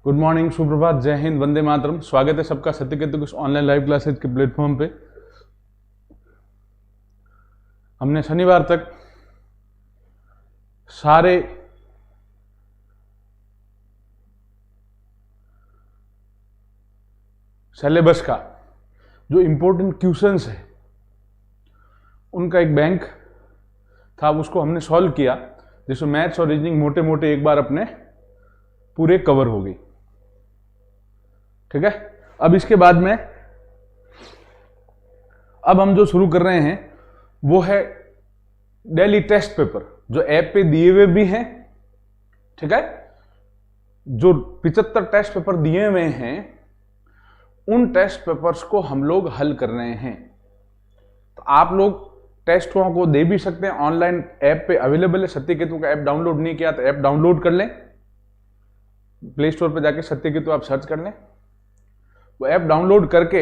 Good morning, सुप्रभात, जय हिंद, वंदे मातरम। स्वागत है सबका सत्यकेतु के ऑनलाइन लाइव क्लासेज के प्लेटफॉर्म पे। हमने शनिवार तक सारे सिलेबस का जो इंपॉर्टेंट क्वेश्चंस है उनका एक बैंक था, उसको हमने सॉल्व किया, जिसमें मैथ्स और रीजनिंग मोटे मोटे एक बार अपने पूरे कवर हो गई। ठीक है। अब इसके बाद में अब हम जो शुरू कर रहे हैं वो है डेली टेस्ट पेपर, जो ऐप पे दिए हुए भी हैं। ठीक है। जो 75 टेस्ट पेपर दिए हुए हैं उन टेस्ट पेपर्स को हम लोग हल कर रहे हैं। तो आप लोग टेस्टों को दे भी सकते हैं, ऑनलाइन ऐप पे अवेलेबल है। सत्यकेतु का ऐप डाउनलोड नहीं किया तो ऐप डाउनलोड कर लें, प्ले स्टोर पे जाके सत्यकेतु आप सर्च कर लें। वो ऐप डाउनलोड करके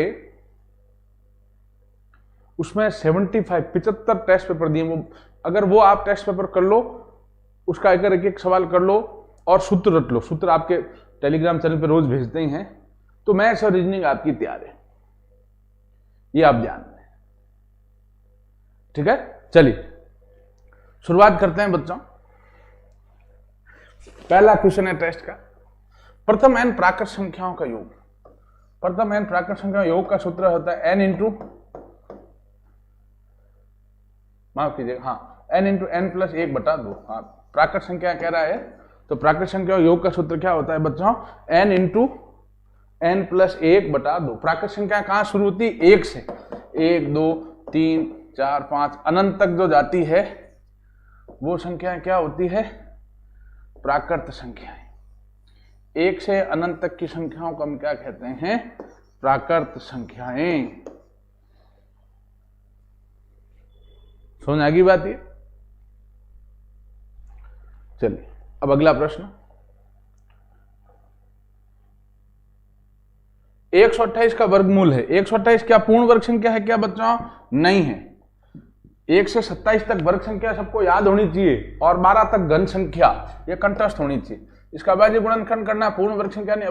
उसमें 75 टेस्ट पेपर दिए, वो अगर वो आप टेस्ट पेपर कर लो, उसका एक सवाल कर लो और सूत्र रट लो। सूत्र आपके टेलीग्राम चैनल पे रोज भेजते ही हैं, तो मैथ्स और रीजनिंग आपकी तैयार है, ये आप ध्यान दें। ठीक है। चलिए शुरुआत करते हैं बच्चों। पहला क्वेश्चन है टेस्ट का, प्रथम n प्राकृत संख्याओं का योग। प्रथम n प्राकृत संख्याओं योग का सूत्र होता है n इंटू, माफ कीजिएगा, हाँ, n इंटू n प्लस 1/2। हाँ, प्राकृत संख्या कह रहा है, तो प्राकृत संख्या योग का सूत्र क्या होता है बच्चों? n into n plus 1/2। प्राकृत संख्या कहां शुरू होती है? 1 से। 1 2 3 4 5 अनंत तक जो जाती है वो संख्या क्या होती है? प्राकृत संख्याएं। 1 से अनंत तक की संख्याओं को हम क्या कहते हैं? प्राकृत संख्याएं। समझ आ गई बात ये? चलिए अब अगला प्रश्न। 128 का वर्गमूल है। 128 क्या पूर्ण वर्ग संख्या है क्या बच्चों? नहीं है। 1 से 27 तक वर्ग संख्या सबको याद होनी चाहिए, और 12 तक घन संख्या ये कंठस्थ होनी चाहिए। इसका अभाज्य गुणनखंड करना, पूर्ण वर्ग संख्या नहीं,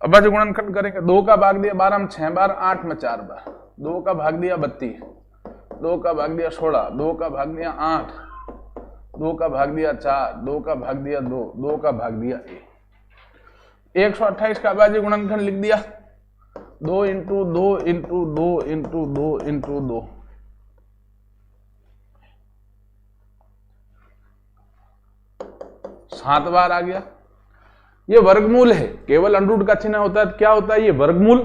अभाज्य गुणनखंड करेंगे। 2 का भाग दिया 12 में 6 बार, 8 में 4 बार, 2 का भाग दिया 32, 2 का भाग दिया 16, 2 का भाग दिया 8, 2 का भाग दिया 4, 2 का भाग दिया 2, 2 का भाग दिया 1। 128 का अभाज्य गुणनखंड लिख दिया, 2 इंटू 2 इंटू 2 इंटू 2 इंटू 2। सात बार आ गया। ये वर्गमूल है, केवल अंडरूट का चिन्ह होता है। क्या होता है ये? वर्गमूल।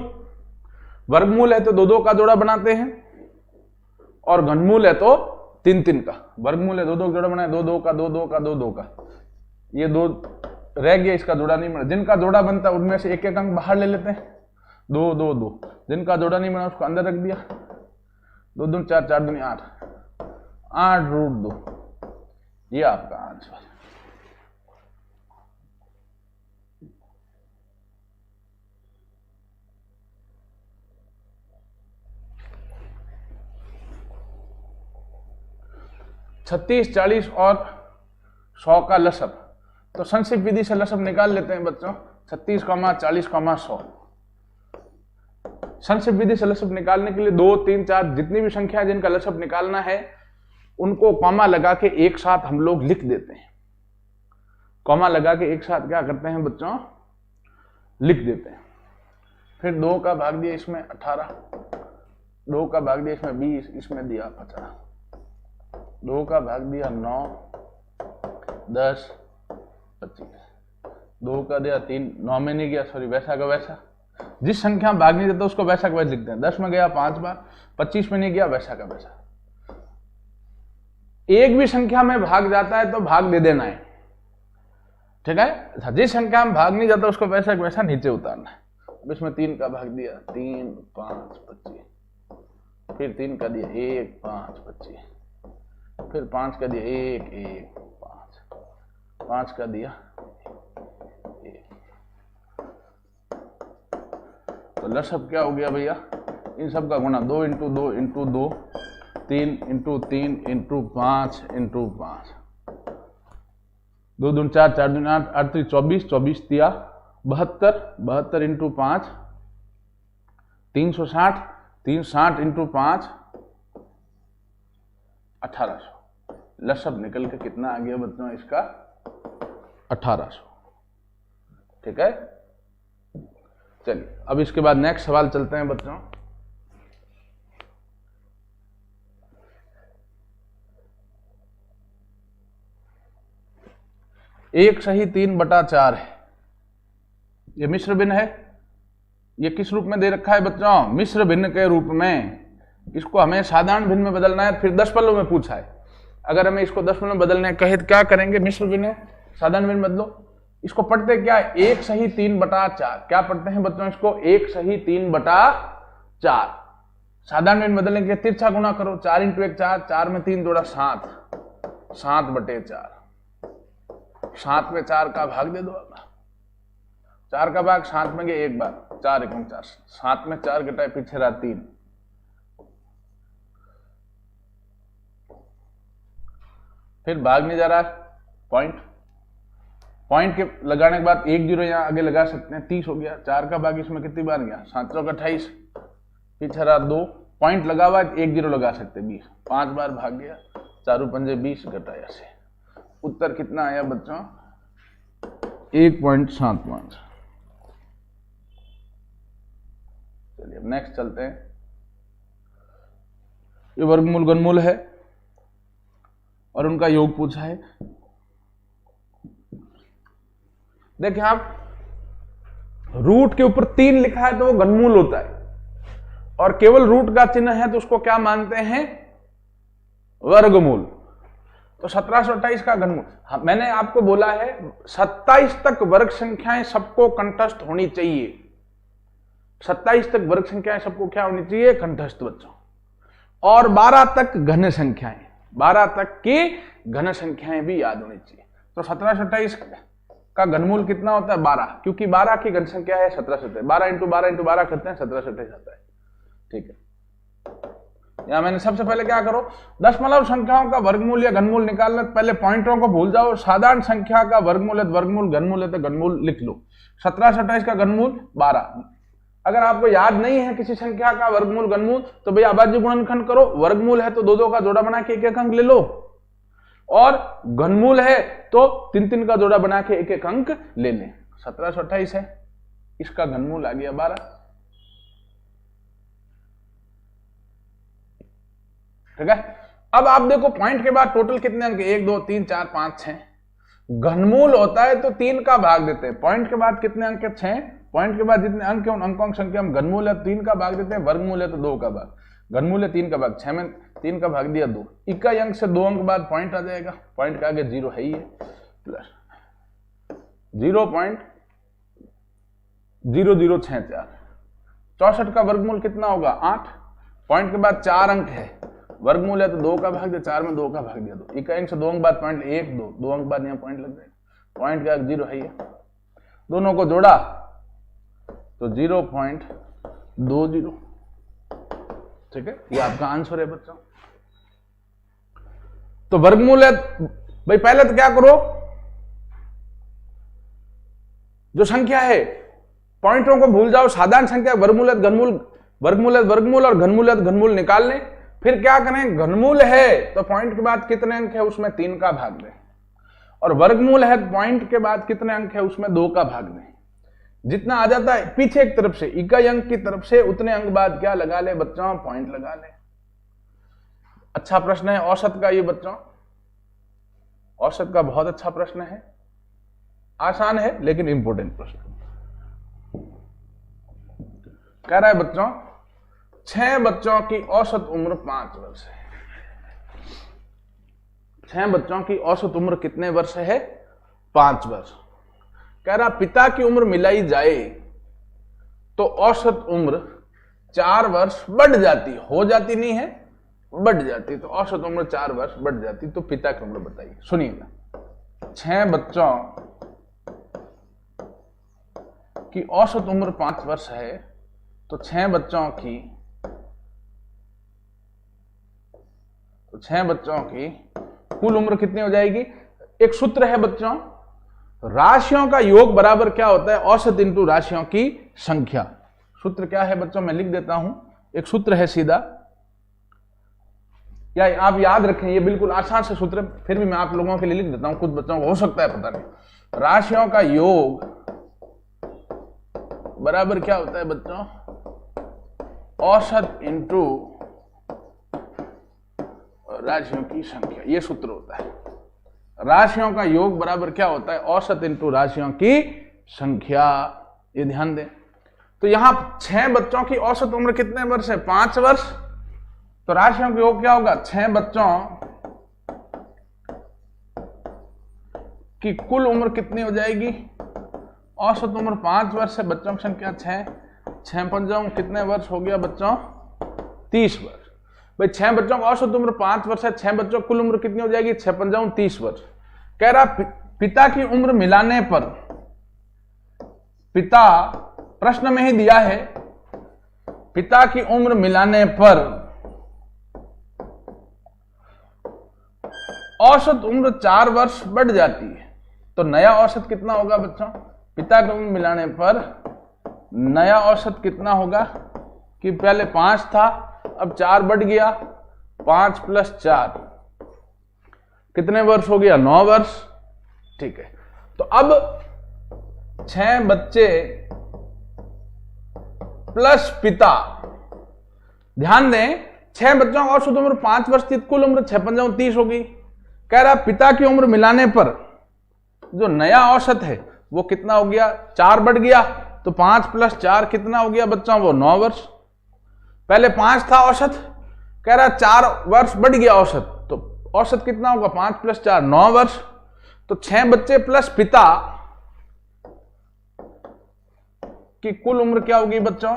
वर्गमूल है तो 2-2 का जोड़ा बनाते हैं, और घनमूल है तो 3-3 का। वर्गमूल है 2-2 का जोड़ा बनाए, 2-2 का 2-2 का 2-2 का। ये 2 रह गया, इसका जोड़ा नहीं बना। जिनका जोड़ा बनता है उनमें से एक अंक बाहर ले लेते हैं, 2 2 2। जिनका जोड़ा नहीं बना उसको अंदर रख दिया, 2 2 4 4 2 8, 8√2। ये आपका आंसर। छत्तीस, 40 और 100 का लसब। तो संक्षिप्त विधि से लसब निकाल लेते हैं बच्चों। 36, 40, 100। संक्षिप्त विधि से लसब निकालने के लिए 2 3 4 जितनी भी संख्या है जिनका लसब निकालना है उनको कॉमा लगा के एक साथ हम लोग लिख देते हैं। कॉमा लगा के एक साथ क्या करते हैं बच्चों? लिख देते हैं। फिर 2 का भाग दिया इसमें 18, 2 का भाग दिया इसमें 20, इसमें दिया 15, 2 का भाग दिया 9 10 25, 2 का दिया 3, 9 में नहीं गया, सॉरी, वैसा का वैसा। जिस संख्या में भाग नहीं देता उसको वैसा का वैसा लिखते हैं। 10 में गया 5 बार, 25 में नहीं गया, वैसा का वैसा। एक भी संख्या में भाग जाता है तो भाग दे देना है। ठीक है। जिस संख्या में भाग नहीं जाता उसको वैसा का वैसा नीचे उतारना है। अब इसमें 3 का भाग दिया 3 5 25, फिर 3 का दिया 1 5 25, फिर 5 का दिया 1 1 5, 5 का दिया 1। तो लसब क्या हो गया भैया? इन सब का गुणा 2 into 2 into 2, 3 into 3 into 5 into 5, 2 दूनी 4, 4 दूनी 8, 8 3 24, 24 तिया 72 इंटू 5 360, 360 इंटू 5 1800। लसब निकल के कितना आ गया बच्चों इसका 1800। ठीक है, चलिए अब इसके बाद नेक्स्ट सवाल चलते हैं बच्चों। एक सही 3/4 है, ये मिश्र भिन्न है। ये किस रूप में दे रखा है बच्चों? मिश्र भिन्न के रूप में। इसको हमें साधारण भिन्न में बदलना है, फिर दशमलव में पूछा है। अगर हमें इसको दशमलव में बदलने कहे तो क्या करेंगे? मिश्र भिन्न है, साधारण भिन्न बदलो। इसको पढ़ते क्या है? 1 सही 3/4। क्या पढ़ते हैं बच्चों इसको? 1 सही 3/4। साधारण भिन्न बदलने के तिरछा गुणा करो, 4 इंटू 1 4, 4 में 3 जोड़ा 7, 7/4। 7 में 4 का भाग दे दो। अब 4 का भाग 7 में गए एक बार, 4 × 4, 7 में 4 घटाए पीछे रहा 3। फिर भाग नहीं जा रहा पॉइंट के लगाने के बाद 1 0 यहां आगे लगा सकते हैं, 30 हो गया। 4 का भाग इसमें कितनी बार गया? 7 × 28, पीछे रहा 2, पॉइंट लगा हुआ 1 0 लगा सकते 20, 5 बार भाग गया, 4 पंजे 20 घटाया से उत्तर कितना आया बच्चों? 1.75। चलिए अब नेक्स्ट चलते हैं। ये वर्गमूल घनमूल है और उनका योग पूछा है। देखिए आप, रूट के ऊपर 3 लिखा है तो वो घनमूल होता है, और केवल रूट का चिन्ह है तो उसको क्या मानते हैं? वर्गमूल। तो 1728 का घनमूल। मैंने आपको बोला है 27 तक वर्ग संख्याएं सबको कंठस्थ होनी चाहिए। 27 तक वर्ग संख्याएं सबको क्या होनी चाहिए? कंठस्थ बच्चों। और 12 तक घन संख्याएं, 12 तक की घन संख्याएं भी याद होनी चाहिए। तो 1728 का घनमूल कितना होता है? 12, क्योंकि 12 की घन संख्या है 1727। 12 × 12 × 12 करते हैं, 1727 आता है। ठीक है, यहां मैंने सबसे पहले क्या करो? दशमलव संख्याओं का वर्गमूल या घनमूल निकालना। पहले पॉइंटों को भूल जाओ। साधारण संख्या का वर्गमूल है तो वर्गमूल, घनमूल है तो घनमूल लिख लो। 1727 का घनमूल 12। अगर आपको याद नहीं है किसी संख्या का वर्गमूल घनमूल तो भैया अभाज्य गुणनखंड करो। वर्गमूल है तो 2 का जोड़ा बना के 1 अंक ले लो, और घनमूल है तो 3 का जोड़ा बना के 1 अंक ले लें। 1728 है, इसका घनमूल आ गया 12। ठीक है, अब आप देखो पॉइंट के बाद टोटल कितने अंक? 1 2 3 4 5 6। घनमूल होता है तो 3 का भाग देते हैं। पॉइंट के बाद कितने अंक है? 6। पॉइंट के बाद जितने अंक है उन अंकों की संख्या हम घनमूल है 3 का भाग देते हैं, वर्गमूल है तो 2 का भाग। घनमूल है 3 का भाग, 6 में 3 का भाग दिया 2। इकाई अंक से 2 अंक बाद पॉइंट आ जाएगा। पॉइंट के आगे 0 है ही है, प्लस 0.0064। 64 का वर्गमूल कितना होगा? 8। पॉइंट के बाद 4 अंक है, वर्गमूल है तो 2 का भाग दिया, 4 में 2 का भाग दिया 2। इकाई अंक से 2 अंक बाद पॉइंट 1 2, 2 अंक बाद यहाँ पॉइंट लग जाएगा। पॉइंट के आगे 0 है ही है, दोनों को जोड़ा तो 0.20। ठीक है, ये आपका आंसर है बच्चों। तो वर्गमूल है भाई, पहले तो क्या करो? जो संख्या है पॉइंटों को भूल जाओ। साधारण संख्या वर्गमूल है घनमूल, वर्गमूल है वर्गमूल, और घनमूल है घनमूल निकाल लें। फिर क्या करें? घनमूल है तो पॉइंट के बाद कितने अंक है उसमें 3 का भाग दें, और वर्गमूल है तो पॉइंट के बाद कितने अंक है उसमें 2 का भाग दें। जितना आ जाता है पीछे एक तरफ से, इकाई अंक की तरफ से, उतने अंक बाद क्या लगा ले बच्चों? पॉइंट लगा ले। अच्छा प्रश्न है औसत का ये बच्चों, औसत का बहुत अच्छा प्रश्न है। आसान है लेकिन इंपॉर्टेंट प्रश्न। कह रहा है बच्चों 6 बच्चों की औसत उम्र 5 वर्ष है। 6 बच्चों की औसत उम्र कितने वर्ष है? 5 वर्ष। कह रहा पिता की उम्र मिलाई जाए तो औसत उम्र 4 वर्ष बढ़ जाती, हो जाती नहीं है, बढ़ जाती। तो औसत उम्र 4 वर्ष बढ़ जाती। तो पिता की उम्र बताइए। सुनिएगा, 6 बच्चों की औसत उम्र 5 वर्ष है तो 6 बच्चों की कुल उम्र कितनी हो जाएगी? एक सूत्र है बच्चों, राशियों का योग बराबर क्या होता है, औसत इंटू राशियों की संख्या। सूत्र क्या है बच्चों, मैं लिख देता हूं, एक सूत्र है सीधा, या आप याद रखें, ये बिल्कुल आसान से सूत्र, फिर भी मैं आप लोगों के लिए लिख देता हूं, कुछ बच्चों को हो सकता है पता नहीं। राशियों का योग बराबर क्या होता है बच्चों, औसत इंटू राशियों की संख्या, ये सूत्र होता है। राशियों का योग बराबर क्या होता है, औसत इंटू राशियों की संख्या, ये ध्यान दें। तो यहां 6 बच्चों की औसत उम्र कितने वर्ष है, 5 वर्ष। तो राशियों का योग क्या होगा, 6 बच्चों की कुल उम्र कितनी हो जाएगी, औसत उम्र 5 वर्ष है, बच्चों की संख्या 6, 6 पंजाओं कितने वर्ष हो गया बच्चों, 30 वर्ष। भाई 6 बच्चों का औसत उम्र 5 वर्ष है, 6 बच्चों की कुल उम्र कितनी हो जाएगी, 6 पंजाओं 30 वर्ष। कह रहा पिता की उम्र मिलाने पर, पिता प्रश्न में ही दिया है, पिता की उम्र मिलाने पर औसत उम्र 4 वर्ष बढ़ जाती है। तो नया औसत कितना होगा बच्चों, पिता की उम्र मिलाने पर नया औसत कितना होगा, कि पहले 5 था, अब 4 बढ़ गया, 5 + 4 कितने वर्ष हो गया, 9 वर्ष। ठीक है, तो अब 6 बच्चे प्लस पिता, ध्यान दें 6 बच्चों का औसत उम्र 5 वर्ष थी, कुल उम्र 6 पंजाओं 30 होगी। कह रहा पिता की उम्र मिलाने पर जो नया औसत है वो कितना हो गया, 4 बढ़ गया, तो 5 + 4 कितना हो गया बच्चों, वो 9 वर्ष। पहले 5 था औसत, कह रहा 4 वर्ष बढ़ गया औसत, तो औसत कितना होगा, 5 + 4 9 वर्ष। तो 6 बच्चे प्लस पिता की कुल उम्र क्या होगी बच्चों,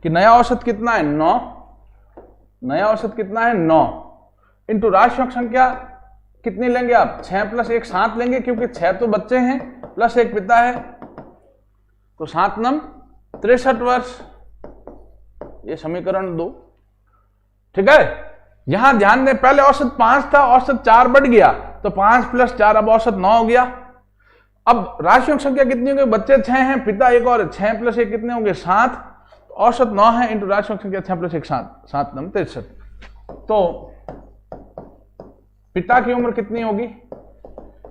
कि नया औसत कितना है, 9, नया औसत कितना है 9, इंटू राशियों की संख्या कितनी लेंगे आप, 6 + 1 7 लेंगे, क्योंकि 6 तो बच्चे हैं प्लस 1 पिता है, तो 7 × 9 63 वर्ष। ये समीकरण 2। ठीक है, यहां ध्यान दें, पहले औसत 5 था, औसत 4 बढ़ गया, तो 5 + 4 अब औसत 9 हो गया। अब राशियों की संख्या कितनी होगी, बच्चे 6 हैं, पिता 1 और, 6 + 1 कितने होंगे 7, औसत 9 है, इंटू राशियों की संख्या 6 + 1 7, 7 × 9 63। तो पिता की उम्र कितनी होगी,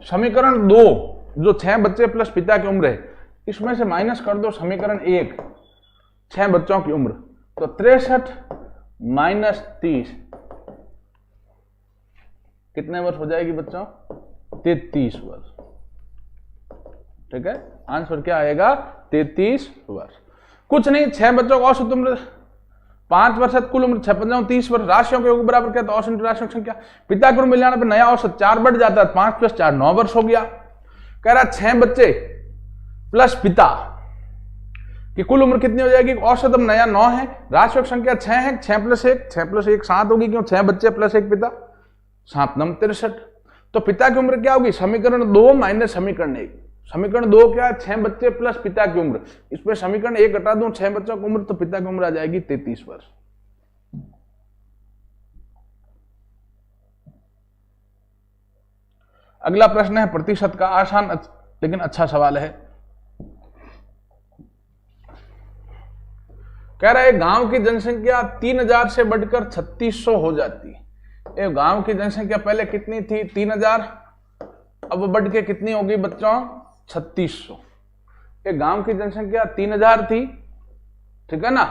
समीकरण 2 जो 6 बच्चे प्लस पिता की उम्र है, इसमें से माइनस कर दो समीकरण 1 6 बच्चों की उम्र, तो 63 - 30 कितने वर्ष हो जाएगी बच्चों, 33 वर्ष। ठीक है, आंसर क्या आएगा, 33 वर्ष। कुछ नहीं, 6 बच्चों का औसत उम्र 5 वर्ष, कुल उम्र 6 पंजाओं 30 वर्ष। राशियों के योग बराबर क्या, तो औसत इंटू राशियों की संख्या। पिता की उम्र मिलाने पर नया औसत 4 बढ़ जाता है, 5 + 4 9 वर्ष हो गया। कह रहा 6 बच्चे प्लस पिता की कुल उम्र कितनी हो जाएगी, औसत अब नया 9 है, राशियों की संख्या 6 है, 6 + 1 7 होगी, क्यों 6 बच्चे प्लस 1 पिता, 7 × 9 63। तो पिता की उम्र क्या होगी, समीकरण 2 माइनस समीकरण 1। समीकरण 2 क्या है, 6 बच्चे प्लस पिता की उम्र, इसमें समीकरण 1 घटा दूं, 6 बच्चों की उम्र, तो पिता की उम्र आ जाएगी 33 वर्ष। अगला प्रश्न है प्रतिशत का, आसान लेकिन अच्छा सवाल है। कह रहा है गांव की जनसंख्या 3000 से बढ़कर 3600 हो जाती है। एक गांव की जनसंख्या पहले कितनी थी, 3000, अब वो बढ़ के कितनी होगी बच्चों, 3600। एक गांव की जनसंख्या 3000 थी, ठीक है ना,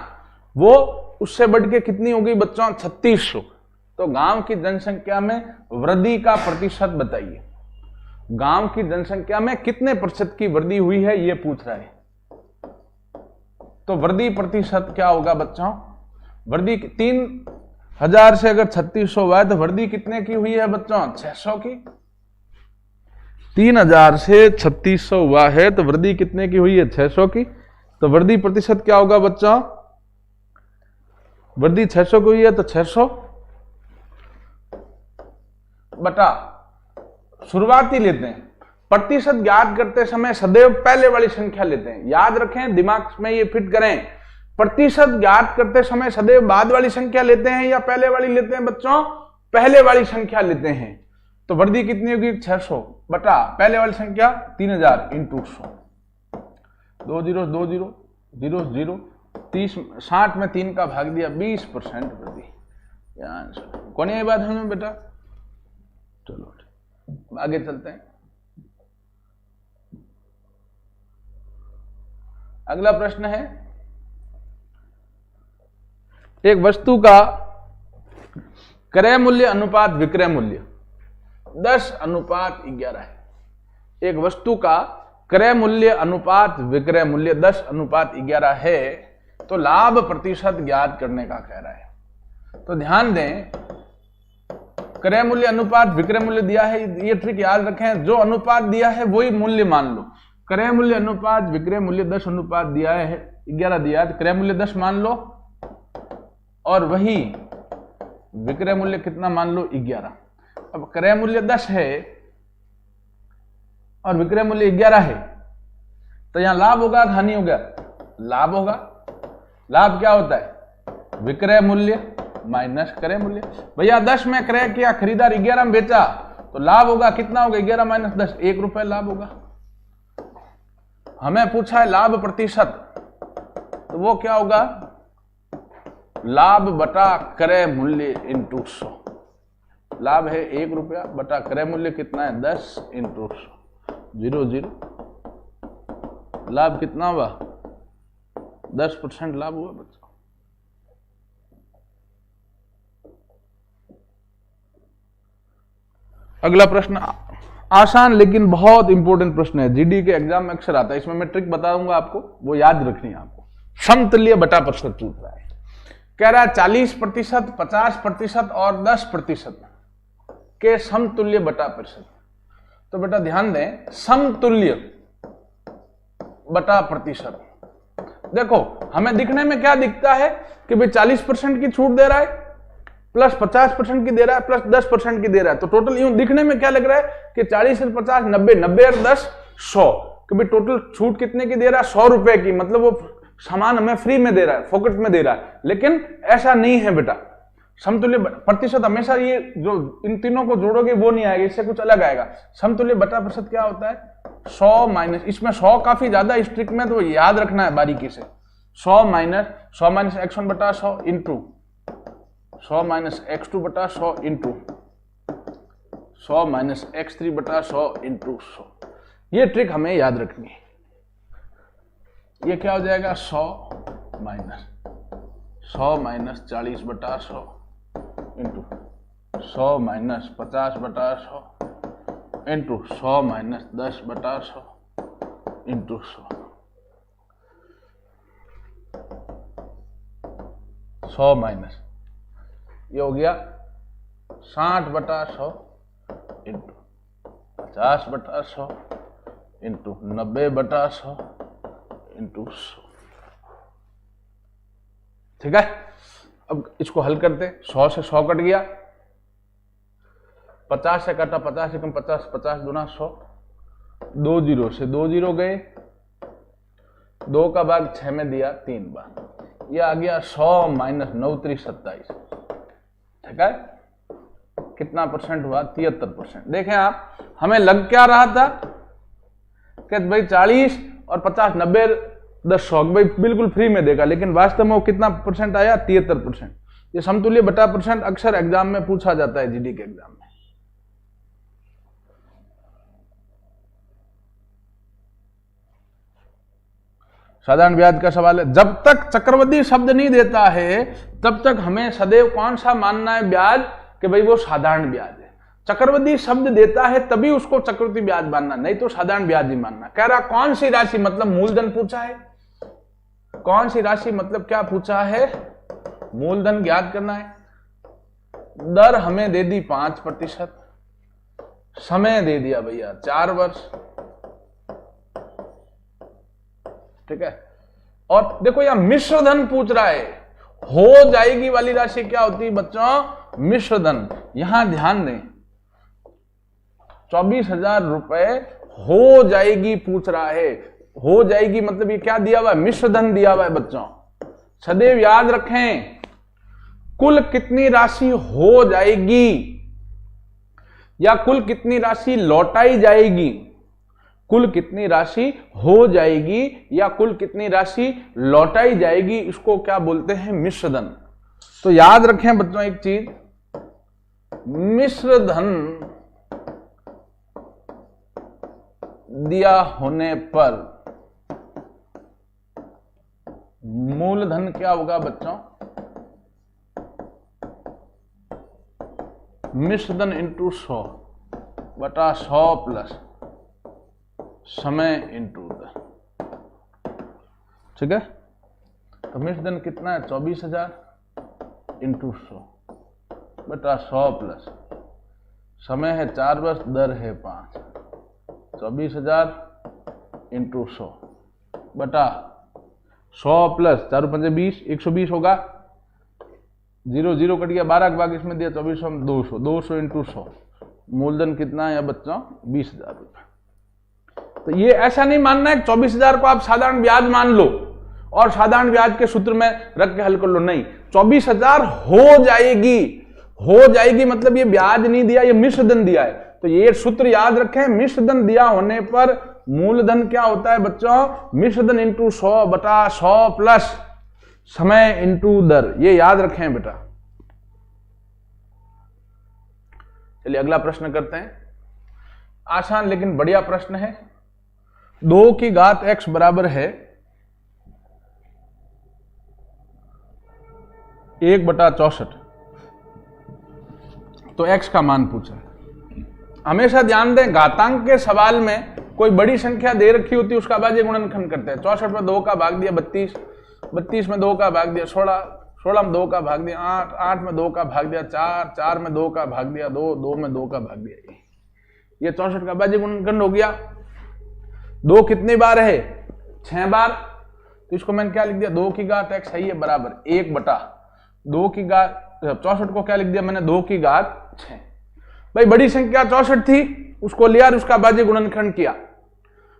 वो उससे बढ़ के कितनी होगी बच्चों, 3600। तो गांव की जनसंख्या में वृद्धि का प्रतिशत बताइए। गांव की जनसंख्या में कितने प्रतिशत की वृद्धि हुई है, ये पूछ रहा है। तो वृद्धि प्रतिशत क्या होगा बच्चों, वृद्धि 3000 से अगर 3600 हुआ है तो वृद्धि कितने की हुई है बच्चों, 600 की। 3000 से 3600 हुआ है तो वृद्धि कितने की हुई है, 600 की। तो वृद्धि प्रतिशत क्या होगा बच्चों, वृद्धि 600 की हुई है तो 600 बटा शुरुआती लेते हैं। प्रतिशत ज्ञात करते समय सदैव पहले वाली संख्या लेते हैं, याद रखें, दिमाग में ये फिट करें। प्रतिशत ज्ञात करते समय सदैव बाद वाली संख्या लेते हैं या पहले वाली लेते हैं बच्चों, पहले वाली संख्या लेते हैं। तो वृद्धि कितनी होगी 600 बटा पहले वाली संख्या 3000 इंटू 100, 2 0 2 0 0 0 30 60 में 3 का भाग दिया 20% वृद्धि। आंसर कौन है ये बात हमें बेटा? चलो आगे चलते हैं। अगला प्रश्न है, एक वस्तु का क्रय मूल्य अनुपात विक्रय मूल्य 10:11 है। एक वस्तु का क्रय मूल्य अनुपात विक्रय मूल्य 10:11 है, तो लाभ प्रतिशत ज्ञात करने का कह रहा है। तो ध्यान दें, क्रय मूल्य अनुपात विक्रय मूल्य दिया है, ये ट्रिक याद रखें, जो अनुपात दिया है वही मूल्य मान लो। क्रय मूल्य अनुपात विक्रय मूल्य 10 अनुपात दिया है 11 दिया है, तो क्रय मूल्य 10 मान लो और वही विक्रय मूल्य कितना मान लो 11। अब क्रय मूल्य 10 है और विक्रय मूल्य 11 है, तो यहां लाभ होगा हानि हो गया? लाभ होगा। लाभ क्या होता है? विक्रय मूल्य माइनस क्रय मूल्य। भैया 10 में क्रय किया, खरीदार 11 में बेचा, तो लाभ होगा कितना होगा? 11 माइनस 10, 1 रुपए लाभ होगा। हमें पूछा है लाभ प्रतिशत, तो वो क्या होगा? लाभ बटा क्रय मूल्य इंटू 100। लाभ है 1 रुपया बटा क्रय मूल्य कितना है? 10 इंटू 100 0 0। लाभ कितना हुआ? 10% लाभ हुआ बच्चा। अगला प्रश्न आसान लेकिन बहुत इंपॉर्टेंट प्रश्न है, जीडी के एग्जाम में अक्सर आता है। इसमें मैं ट्रिक बताऊंगा आपको, वो याद रखनी है आपको। समतुल्य बटा प्रतिशत पूछ रहा है, कह रहा है 40%, 50% और 10% के समतुल्य बटा प्रतिशत। तो बेटा ध्यान दें, समतुल्य बटा प्रतिशत, देखो हमें दिखने में क्या दिखता है कि भाई 40% की छूट दे रहा है, प्लस 50% की दे रहा है, प्लस 10% की दे रहा है, तो टोटल यूं दिखने में क्या लग रहा है कि 40 और 50 90 90 और 10 100, कि भाई टोटल छूट कितने की दे रहा है? 100 रुपए की। मतलब वो सामान हमें फ्री में दे रहा है, फोकट में दे रहा है। लेकिन ऐसा नहीं है बेटा। समतुल्य प्रतिशत हमेशा ये जो इन तीनों को जोड़ोगे वो नहीं आएगा, इससे कुछ अलग आएगा। समतुल्य बटा प्रतिशत क्या होता है? 100 माइनस, इसमें 100 काफी ज्यादा इस ट्रिक में, तो याद रखना है बारीकी से। 100 माइनस x1 बटा 100 इंटू 100 माइनस x2 बटा 100 इंटू 100 माइनस x3 बटा 100 इंटू 100। ये ट्रिक हमें याद रखनी है। ये क्या हो जाएगा? 100 माइनस 40 बटा 100 इंटू 100 माइनस 50 बटा 100 इंटू 100 माइनस 10 बटा 100 इंटू 100 माइनस, ये हो गया 60 बटा 100 इंटू 50 बटा 100 इंटू 90 बटा 100 इंटू 100। ठीक है, अब इसको हल करते। 100 से 100 कट गया, 50 से कटा 50 से कम 50, 50 गुना 100, 2 जीरो से 2 जीरो गए, 2 का भाग 6 में दिया 3 बार। यह आ गया 100 माइनस 9 3 27। ठीक है, कितना परसेंट हुआ? 73%। देखें आप, हमें लग क्या रहा था कि भाई 40 और 50 90 10 100 भाई बिल्कुल फ्री में देगा, लेकिन वास्तव में वो कितना परसेंट आया? 73%। ये समतुल्य बटा परसेंट अक्सर एग्जाम में पूछा जाता है, जीडी के एग्जाम में। साधारण ब्याज का सवाल है, जब तक चक्रवृद्धि शब्द नहीं देता है तब तक हमें सदैव कौन सा मानना है ब्याज कि भाई वो साधारण ब्याज है। चक्रवृद्धि शब्द देता है तभी उसको चक्रवृद्धि ब्याज मानना, नहीं तो साधारण ब्याज ही मानना। कह रहा कौन सी राशि, मतलब मूलधन पूछा है। कौन सी राशि मतलब क्या पूछा है? मूलधन ज्ञात करना है। दर हमें दे दी 5%, समय दे दिया भैया 4 वर्ष। ठीक है, और देखो यहां मिश्र धन पूछ रहा है। हो जाएगी वाली राशि क्या होती है बच्चों? मिश्र धन। यहां ध्यान दें, 24,000 रुपए हो जाएगी पूछ रहा है। हो जाएगी मतलब ये क्या दिया हुआ है? मिश्र धन दिया हुआ है बच्चों। सदैव याद रखें, कुल कितनी राशि हो जाएगी या कुल कितनी राशि लौटाई जाएगी, कुल कितनी राशि हो जाएगी या कुल कितनी राशि लौटाई जाएगी, इसको क्या बोलते हैं, मिश्र धन। तो याद रखें बच्चों एक चीज, मिश्र धन दिया होने पर मूलधन क्या होगा बच्चों, मिश्र धन इंटू 100 बटा 100 प्लस समय इंटू धन। ठीक है, तो मिश्र धन कितना है, 24,000 इंटू 100 बटा 100 प्लस समय है 4 वर्ष, दर है 5, 24,000 इंटू 100 बटा 100 प्लस 4 5 20, 120 होगा, 0 0 कट गया, 12 का भाग इसमें दिया 2400 में 200, 200 इंटू 100, मूलधन कितना है बच्चों, 20,000 रुपये। तो ये ऐसा नहीं मानना है 24,000 को आप साधारण ब्याज मान लो और साधारण ब्याज के सूत्र में रख के हल कर लो, नहीं, 24,000 हो जाएगी मतलब ये ब्याज नहीं दिया, ये मिश्र धन दिया है। तो ये सूत्र याद रखें, मिश्र धन दिया होने पर मूलधन क्या होता है बच्चों, मिश्र धन इंटू 100 बटा 100 प्लस समय इंटू दर, ये याद रखें बेटा। चलिए अगला प्रश्न करते हैं, आसान लेकिन बढ़िया प्रश्न है। 2 की घात x बराबर है 1/64, तो x का मान पूछा है। हमेशा ध्यान दें, घातांक के सवाल में कोई बड़ी संख्या दे रखी होती है उसका अभाज्य गुणनखंड करते हैं। 64 में 2 का भाग दिया 32, 32 में 2 का भाग दिया 16, 16 में 2 का भाग दिया 8, 8 में 2 का भाग दिया 4, 4 में 2 का भाग दिया 2, 2 में 2 का भाग दिया, ये 64 का अभाज्य गुणनखंड हो गया। 2 कितनी बार है, 6 बार, तो इसको मैंने क्या लिख दिया, 2 की घात x है ये बराबर 1/2 की घात, 64 को क्या लिख दिया मैंने, 2 की घात 6। भाई बड़ी संख्या 64 थी, उसको लिया और उसका अभाज्य गुणनखंड किया।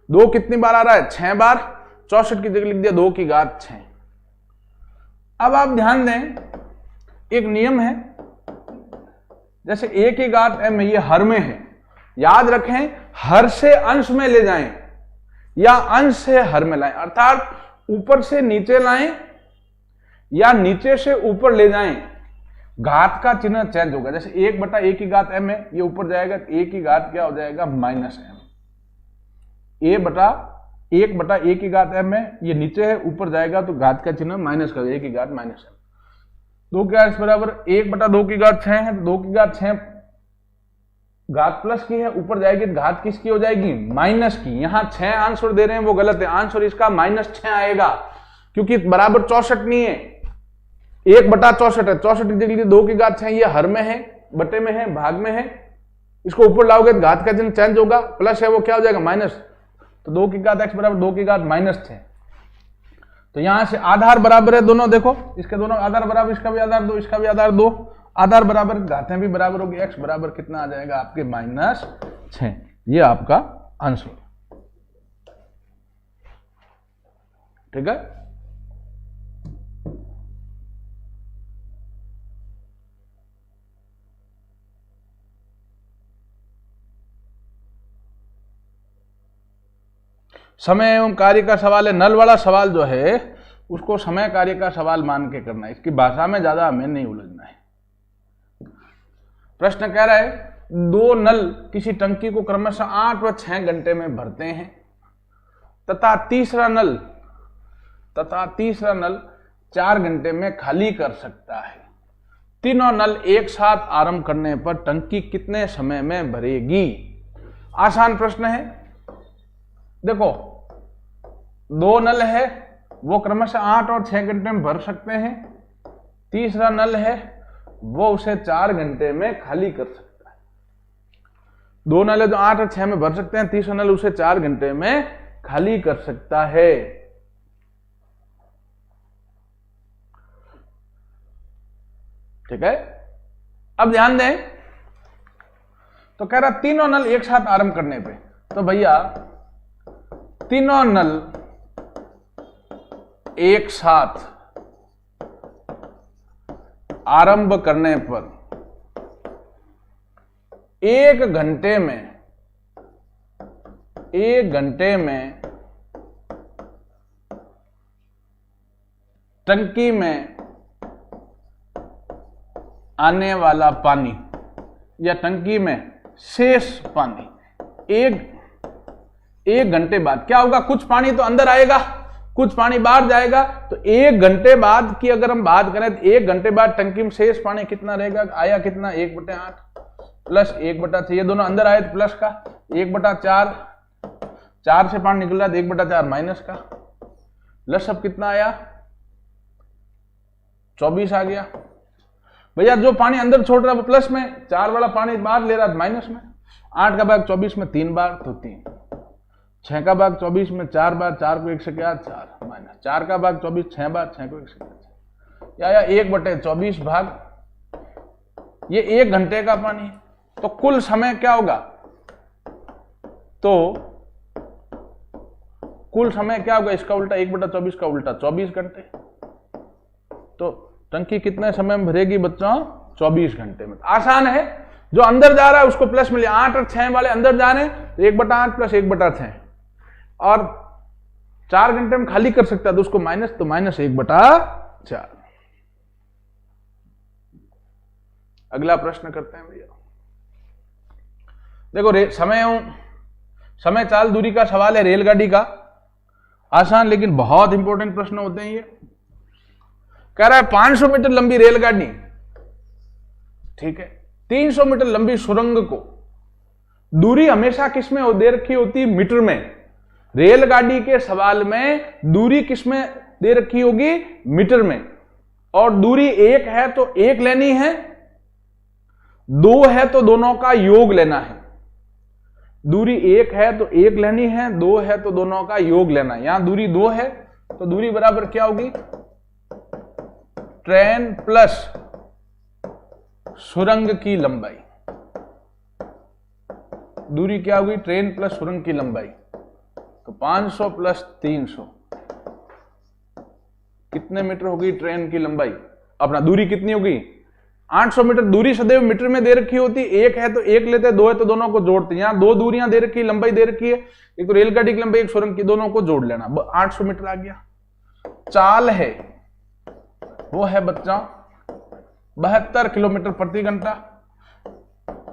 2 कितनी बार आ रहा है, 6 बार, 64 की जगह लिख दिया 2 की घात 6। अब आप ध्यान दें, एक नियम है, जैसे a की घात m ये हर में है, याद रखें हर से अंश में ले जाएं या अंश से हर में लाएं, अर्थात ऊपर से नीचे लाएं या नीचे से ऊपर ले जाएं, घात का चिन्ह चेंज होगा। जैसे 1/a की घात m है, ये ऊपर जाएगा, a की घात क्या हो जाएगा, -m। a की घात m है, ये नीचे है, ऊपर जाएगा तो घात का चिन्ह माइनस कर, a की घात -m। 2 की घात बराबर 1/2 की घात 6 है, तो 2 की घात 6 घात प्लस की है, ऊपर जाएगी तो घात किसकी हो जाएगी, माइनस की। यहां 6 आंसर दे रहे हैं वो गलत है, आंसर इसका -6 आएगा, क्योंकि बराबर 64 नहीं है, 1/64 है। 64 की जगह 2 की घात 6 ये हर में है, बटे में है, भाग में है, इसको ऊपर लाओगे तो घात का चिन्ह चेंज होगा, प्लस है वो क्या हो जाएगा, माइनस। तो 2 की घात x बराबर 2 की घात -6। तो यहां से आधार बराबर है दोनों, देखो इसके दोनों आधार बराबर, इसका भी आधार 2, इसका भी आधार 2, आधार बराबर, घातें भी बराबर होगी, x बराबर कितना आ जाएगा आपके -6। ये आपका आंसर, ठीक है। समय एवं कार्य का सवाल है, नल वाला सवाल जो है उसको समय कार्य का सवाल मान के करना है, इसकी भाषा में ज्यादा हमें नहीं उलझना है। प्रश्न कह रहा है 2 नल किसी टंकी को क्रमशः 8 व 6 घंटे में भरते हैं तथा तीसरा नल 4 घंटे में खाली कर सकता है। तीनों नल एक साथ आरंभ करने पर टंकी कितने समय में भरेगी। आसान प्रश्न है, देखो 2 नल है वो क्रमशः 8 और 6 घंटे में भर सकते हैं, तीसरा नल है वो उसे 4 घंटे में खाली कर सकता है। 2 नल है जो 8 और 6 में भर सकते हैं, तीसरा नल उसे 4 घंटे में खाली कर सकता है। ठीक है, अब ध्यान दें, तो कह रहा तीनों नल एक साथ आरंभ करने पे, तो भैया तीनों नल एक साथ आरंभ करने पर 1 घंटे में टंकी में आने वाला पानी या टंकी में शेष पानी एक घंटे बाद क्या होगा? कुछ पानी तो अंदर आएगा, कुछ पानी बाहर जाएगा। तो 1 घंटे बाद की अगर हम बात करें तो 1 घंटे बाद टंकी में शेष पानी कितना रहेगा? आया कितना? 1/8 प्लस 1/6। ये दोनों अंदर आए तो प्लस का 1/4, 4 से पानी निकल रहा है 1/4 माइनस का, प्लस अब कितना आया? 24 आ गया। भैया जो पानी अंदर छोड़ रहा है वो प्लस में, 4 वाला पानी बाहर ले रहा है माइनस में। 8 का भाग 24 में 3 बार तो 3, 6 का भाग 24 में 4 बार, 4 को 1 से क्या? 4 माइनस 4 का भाग 24 6 बार, 6 को 1 से क्या? या 1/24 भाग, ये 1 घंटे का पानी है। तो कुल समय क्या होगा? तो कुल समय क्या होगा? इसका उल्टा 1/24 का उल्टा 24 घंटे। तो टंकी कितने समय में भरेगी बच्चों? 24 घंटे में। आसान है, जो अंदर जा रहा है उसको प्लस मिले, 8 और 6 वाले अंदर जा रहे हैं, 1/8 प्लस 1/6, और 4 घंटे में खाली कर सकता है तो उसको माइनस, तो माइनस 1/4। अगला प्रश्न करते हैं भैया। देखो समय चाल दूरी का सवाल है, रेलगाड़ी का। आसान लेकिन बहुत इंपॉर्टेंट प्रश्न होते हैं ये। कह रहा है 500 मीटर लंबी रेलगाड़ी, ठीक है, 300 मीटर लंबी सुरंग को दूरी हमेशा किसमें दे रखी होती? मीटर में। रेलगाड़ी के सवाल में दूरी किसमें दे रखी होगी? मीटर में। और दूरी 1 है तो 1 लेनी है, 2 है तो दोनों का योग लेना है। दूरी 1 है तो 1 लेनी है, 2 है तो दोनों का योग लेना है। यहां दूरी 2 है तो दूरी बराबर क्या होगी? ट्रेन प्लस सुरंग की लंबाई। दूरी क्या होगी? ट्रेन प्लस सुरंग की लंबाई। तो 500 प्लस 300 कितने मीटर होगी ट्रेन की लंबाई? अपना दूरी कितनी होगी? 800 मीटर। दूरी सदैव मीटर में दे रखी होती, 1 है तो 1 लेते, 2 है तो दोनों को जोड़ते। यहां 2 दूरियां दे रखी, लंबाई दे रखी है, एक तो रेलगाड़ी की लंबाई, एक सुरंग की, दोनों को जोड़ लेना, 800 मीटर आ गया। चाल है वो है बच्चा 72 किलोमीटर प्रति घंटा।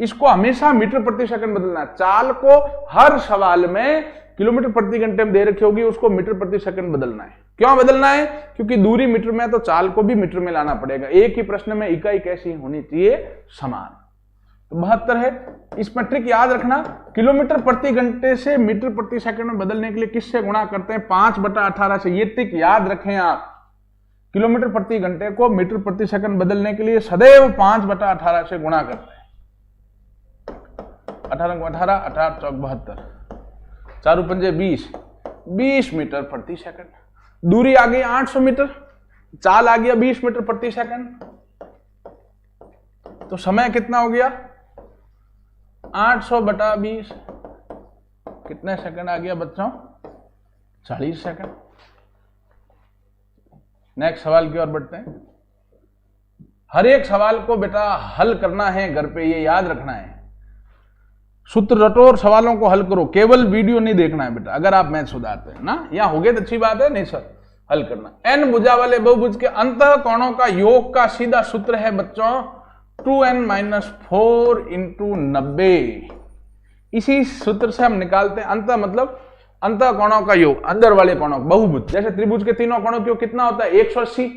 इसको हमेशा मीटर प्रति सेकंड बदलना है। चाल को हर सवाल में किलोमीटर प्रति घंटे में दे रखी होगी, उसको मीटर प्रति सेकंड बदलना है। क्यों बदलना है? क्योंकि दूरी मीटर में है तो चाल को भी मीटर में लाना पड़ेगा। एक ही प्रश्न में इकाई कैसी होनी चाहिए? समान। तो 72 है। इसमें ट्रिक याद रखना, किलोमीटर प्रति घंटे से मीटर प्रति सेकंड में बदलने के लिए किससे गुणा करते हैं? 5/18 से। ये ट्रिक याद रखें आप। किलोमीटर प्रति घंटे को मीटर प्रति सेकंड बदलने के लिए सदैव 5/18 से गुणा करते हैं। 18 को 18, 18 चौक 72, 4 पंजे 20 मीटर प्रति सेकंड। दूरी आ गई 800 मीटर, चाल आ गया 20 मीटर प्रति सेकंड। तो समय कितना हो गया? 800/20 कितने सेकंड आ गया बच्चों? 40 सेकंड। नेक्स्ट सवाल की ओर बढ़ते हैं। हर एक सवाल को बेटा हल करना है घर पे, ये याद रखना है। सूत्र रटो और सवालों को हल करो, केवल वीडियो नहीं देखना है बेटा। अगर आप मैथ सुधारते हैं ना, यहां हो गए तो अच्छी बात है, नहीं सर हल करना। n भुजा वाले बहुभुज के अंतः कोणों का योग का सीधा सूत्र है बच्चों 2n - 4 × 90। इसी सूत्र से हम निकालते हैं अंतः, मतलब अंतः कोणों का योग, अंदर वाले कोणों, बहुभुज। जैसे त्रिभुज के तीनों कोणों का योग कितना होता है? 180।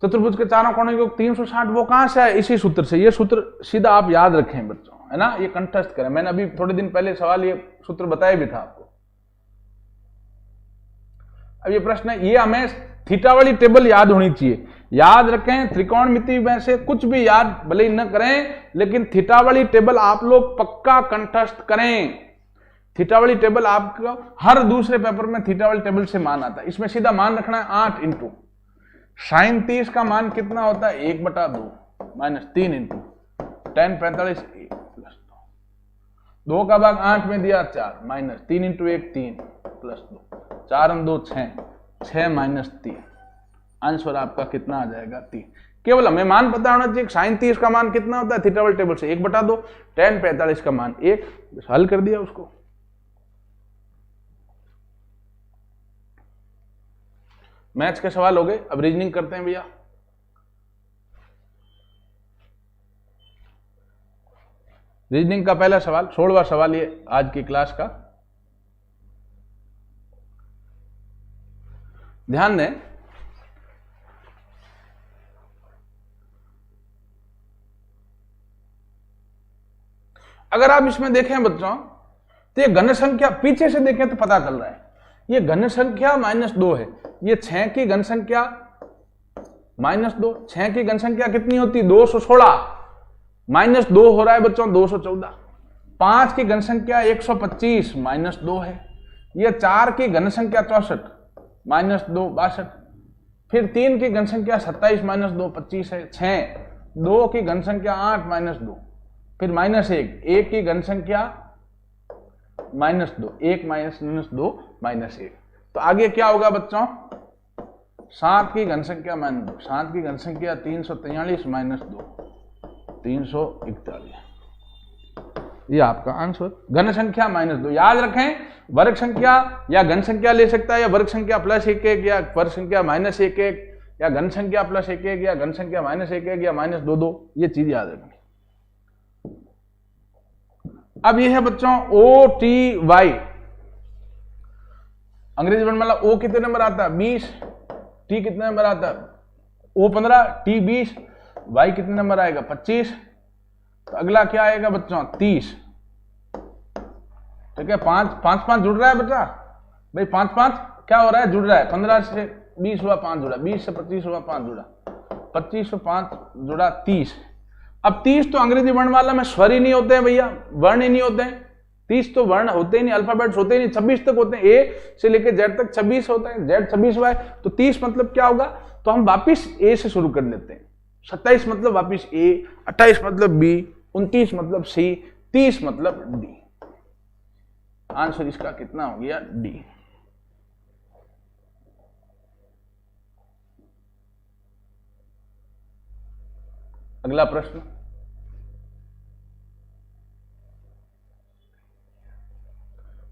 चतुर्भुज के चारों कोणों का योग 360। वो कहां से है? इसी सूत्र से। ये सूत्र सीधा आप याद रखें बच्चों, है ना, ये कंठस्थ करें। मैंने अभी थोड़े दिन पहले सवाल ये सूत्र बताया भी था आपको। अब ये प्रश्न है, ये हमें थीटा वाली टेबल याद होनी चाहिए। याद रखें, त्रिकोणमिति में से कुछ भी याद भले ही न करें, लेकिन थीटा वाली टेबल आप लोग पक्का कंठस्थ करें। थीटा वाली टेबल आपको हर दूसरे पेपर में थीटा वाली टेबल से मान आता है। इसमें सीधा मान रखना है 8 × sin 30 का मान कितना होता है? 1/2 - 3 × tan 45 + 2 का भाग 8 में दिया 4 - 3 × 1 3 + 2, 4 × 2 6 6 - 3 आंसर आपका कितना आ जाएगा 3। केवल हमें मान पता होना चाहिए साइन 30 का मान कितना होता है, थीटा वाले टेबल से 1 बटा 2, tan 45 का मान 1, हल कर दिया उसको। मैथ्स के सवाल हो गए, अब रीजनिंग करते हैं भैया। रीजनिंग का पहला सवाल, 16वां सवाल ये आज की क्लास का, ध्यान दें। अगर आप इसमें देखें बच्चों तो ये घन संख्या पीछे से देखें तो पता चल रहा है ये घन संख्या -2 है, ये 6 की घन संख्या -2, 6 की घन संख्या कितनी होती 216, -2 हो रहा है बच्चों 214। 5 की घन संख्या 125 -2 है, ये 4 की घन संख्या 64 -2 62, फिर 3 की घन संख्या 27 -2 25 है, 6 2 की घन संख्या 8 -2, फिर -1 1 की घन संख्या -2 1 -2 -1। तो आगे क्या होगा बच्चों 7 की घन संख्या -2, 7 की घन संख्या 343 -2 341, ये आपका आंसर। घन संख्या -2, याद रखें वर्ग संख्या या घन संख्या ले सकता है, या वर्ग संख्या +1 या वर्ग संख्या -1 या घन संख्या +1 या घन संख्या -1 या -2 ये चीज याद रखनी। अब ये है बच्चों OTY, अंग्रेजी वर्णमाला O कितने नंबर आता है 20, T कितने नंबर आता है O 15, T 20, Y कितने नंबर आएगा 25। तो अगला क्या आएगा बच्चों 30, ठीक है। 5 जुड़ रहा है बच्चा भाई, 5 क्या हो रहा है जुड़ रहा है, 15 से 20 हुआ 5 जुड़ा, 20 से 25 हुआ 5 जुड़ा, 25 से 5 जुड़ा 30। अब 30 तो अंग्रेजी वर्णमाला में स्वर ही नहीं होते हैं भैया, वर्ण ही नहीं होते हैं, 30 तो वर्ण होते ही नहीं, अल्फाबेट्स होते ही नहीं, 26 तक होते हैं, ए से लेकर जेड तक 26 होता है, जेड 26 हुआ है, तो 30 मतलब क्या होगा, तो हम वापिस ए से शुरू कर लेते हैं। 27 मतलब वापिस ए, 28 मतलब बी, 29 मतलब सी, 30 मतलब डी। आंसर इसका कितना हो गया डी। अगला प्रश्न,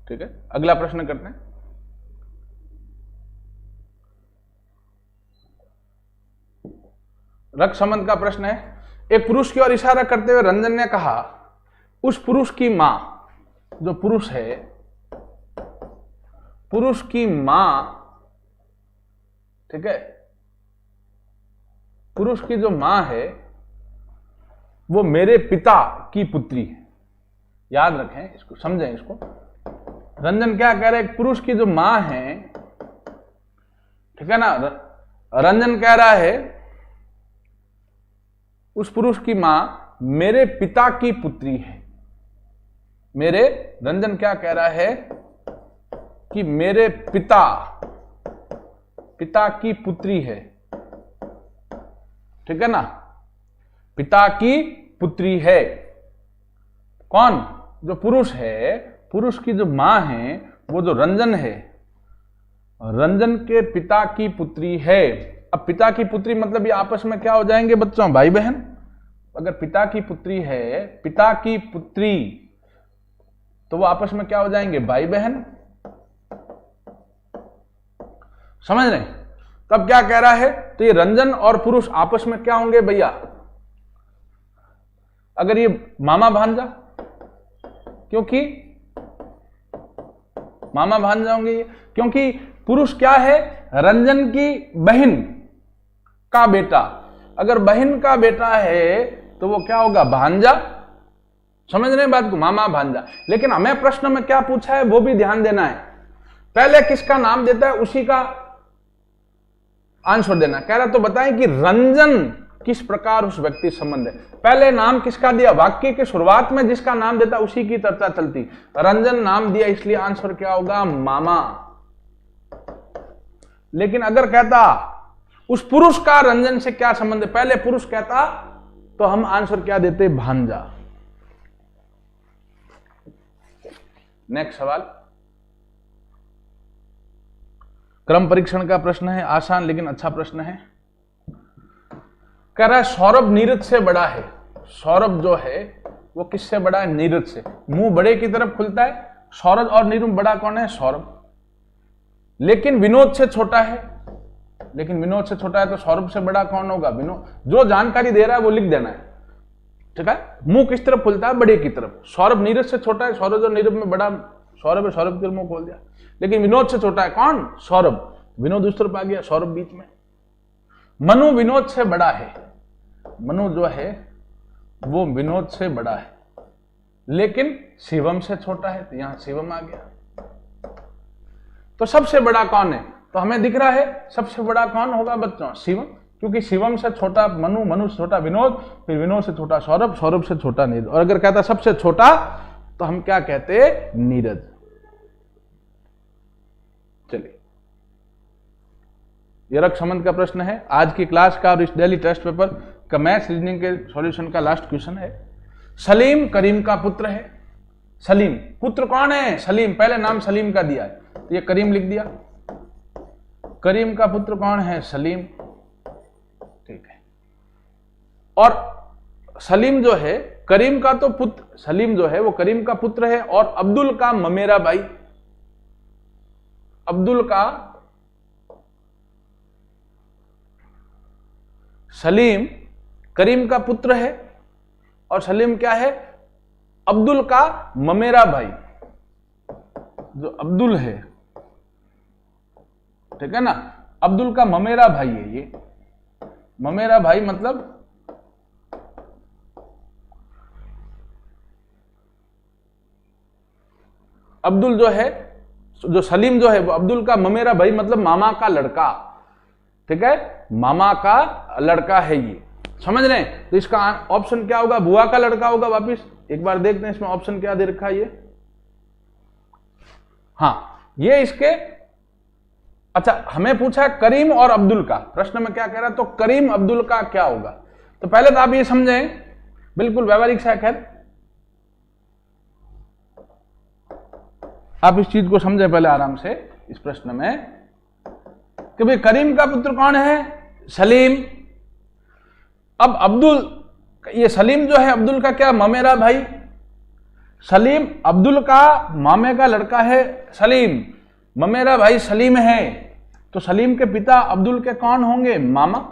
ठीक है, अगला प्रश्न करते हैं। रक्त संबंध का प्रश्न है। एक पुरुष की ओर इशारा करते हुए रंजन ने कहा, उस पुरुष की मां, जो पुरुष है, पुरुष की मां, ठीक है, पुरुष की जो मां है वो मेरे पिता की पुत्री है। याद रखें इसको, समझें इसको। रंजन क्या कह रहे हैं, पुरुष की जो मां है, ठीक है ना, रंजन कह रहा है उस पुरुष की मां मेरे पिता की पुत्री है। रंजन क्या कह रहा है कि मेरे पिता की पुत्री है, ठीक है ना, पिता की पुत्री है। कौन, जो पुरुष है, पुरुष की जो मां है वो जो रंजन है, रंजन के पिता की पुत्री है। अब पिता की पुत्री मतलब ये आपस में क्या हो जाएंगे बच्चों, भाई बहन। अगर पिता की पुत्री है, पिता की पुत्री, तो वो आपस में क्या हो जाएंगे, भाई बहन। समझ रहे? तब क्या कह रहा है, तो ये रंजन और पुरुष आपस में क्या होंगे भैया, अगर ये मामा भांजा, क्योंकि मामा भांजा होंगे ये, क्योंकि पुरुष क्या है, रंजन की बहन का बेटा। अगर बहन का बेटा है तो वो क्या होगा, भांजा। समझ रहे हैं बात को, मामा भांजा। लेकिन हमें प्रश्न में क्या पूछा है वो भी ध्यान देना है। पहले किसका नाम देता है उसी का आंसर देना। कह रहा तो बताएं कि रंजन किस प्रकार उस व्यक्ति संबंध है। पहले नाम किसका दिया, वाक्य के शुरुआत में जिसका नाम देता उसी की चर्चा चलती। रंजन नाम दिया इसलिए आंसर क्या होगा, मामा। लेकिन अगर कहता उस पुरुष का रंजन से क्या संबंध है, पहले पुरुष कहता तो हम आंसर क्या देते, भांजा। नेक्स्ट सवाल, क्रम परीक्षण का प्रश्न है, आसान लेकिन अच्छा प्रश्न है। कह रहा है सौरभ नीरज से बड़ा है। सौरभ जो है वो किससे बड़ा है? नीरज से। मुंह बड़े की तरफ खुलता है। सौरभ और नीरज में बड़ा कौन है? सौरभ। लेकिन विनोद से छोटा है। लेकिन विनोद से छोटा है तो सौरभ से बड़ा कौन होगा? विनोद। जो जानकारी दे रहा है वो लिख देना है, ठीक है। मुंह किस तरफ खुलता है? बड़े की तरफ। सौरभ नीरज से छोटा है। सौरभ और नीरज में बड़ा सौरभ है, सौरभ की तरफ मुंह खोल दिया। लेकिन विनोद से छोटा है कौन? सौरभ। विनोद उस तरफ आ गया, सौरभ बीच में। मनु विनोद से बड़ा है। मनु जो है वो विनोद से बड़ा है, लेकिन शिवम से छोटा है, तो यहां शिवम आ गया। तो सबसे बड़ा कौन है? तो हमें दिख रहा है सबसे बड़ा कौन होगा बच्चों? शिवम, क्योंकि शिवम से छोटा मनु, मनु से छोटा विनोद, फिर विनोद से छोटा सौरभ, सौरभ से छोटा नीरज। और अगर कहता सबसे छोटा तो हम क्या कहते? नीरज। चलिए, ये रक्त संबंध का प्रश्न है आज की क्लास का और इस डेली टेस्ट पेपर का मैथ्स रीजनिंग के सॉल्यूशन का लास्ट क्वेश्चन है। सलीम करीम का पुत्र है। सलीम पुत्र कौन है? सलीम। पहले नाम सलीम का दिया है तो ये करीम लिख दिया। करीम का पुत्र कौन है? सलीम, ठीक है। और सलीम जो है करीम का तो पुत्र, सलीम जो है वो करीम का पुत्र है और अब्दुल का ममेरा भाई। अब्दुल का, सलीम करीम का पुत्र है और सलीम क्या है? अब्दुल का ममेरा भाई। जो अब्दुल है, ठीक है ना, अब्दुल का ममेरा भाई है ये। ममेरा भाई मतलब अब्दुल जो है, जो सलीम जो है वो अब्दुल का ममेरा भाई मतलब मामा का लड़का, ठीक है। मामा का लड़का है ये, समझ रहे हैं। तो इसका ऑप्शन क्या होगा? बुआ का लड़का होगा। वापिस एक बार देखते हैं इसमें ऑप्शन क्या दे रखा है ये। हाँ, ये इसके, अच्छा हमें पूछा है करीम और अब्दुल का। प्रश्न में क्या कह रहा है? तो करीम अब्दुल का क्या होगा? तो पहले तो आप ये समझें, बिल्कुल व्यवहारिक सा है, आप इस चीज को समझें पहले आराम से इस प्रश्न में कि भाई करीम का पुत्र कौन है? सलीम। अब अब्दुल, ये सलीम जो है अब्दुल का क्या? ममेरा भाई। सलीम अब्दुल का मामे का लड़का है सलीम, ममेरा भाई सलीम है, तो सलीम के पिता अब्दुल के कौन होंगे? मामा।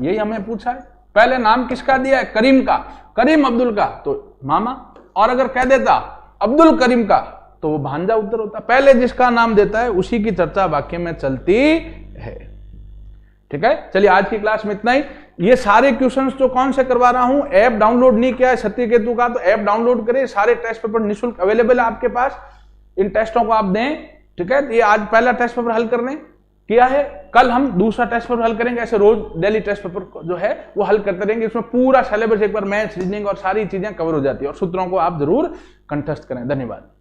यही हमें पूछा है। पहले नाम किसका दिया है? करीम का। करीम अब्दुल का तो मामा। और अगर कह देता अब्दुल करीम का तो वो भांजा उत्तर होता। पहले जिसका नाम देता है उसी की चर्चा वाक्य में चलती है, ठीक है। चलिए आज की क्लास में इतना ही। ये सारे क्वेश्चंस जो कौन से करवा रहा हूं, ऐप डाउनलोड नहीं किया है सत्यकेतु का तो ऐप डाउनलोड करें। सारे टेस्ट पेपर निःशुल्क अवेलेबल है आपके पास, इन टेस्टों को आप दें, ठीक है। ये आज पहला टेस्ट पेपर हल करने किया है, कल हम दूसरा टेस्ट पेपर हल करेंगे। ऐसे रोज डेली टेस्ट पेपर जो है वो हल करते रहेंगे। इसमें पूरा सिलेबस एक बार मैथ्स रीजनिंग और सारी चीजें कवर हो जाती है और सूत्रों को आप जरूर कंठस्थ करें। धन्यवाद।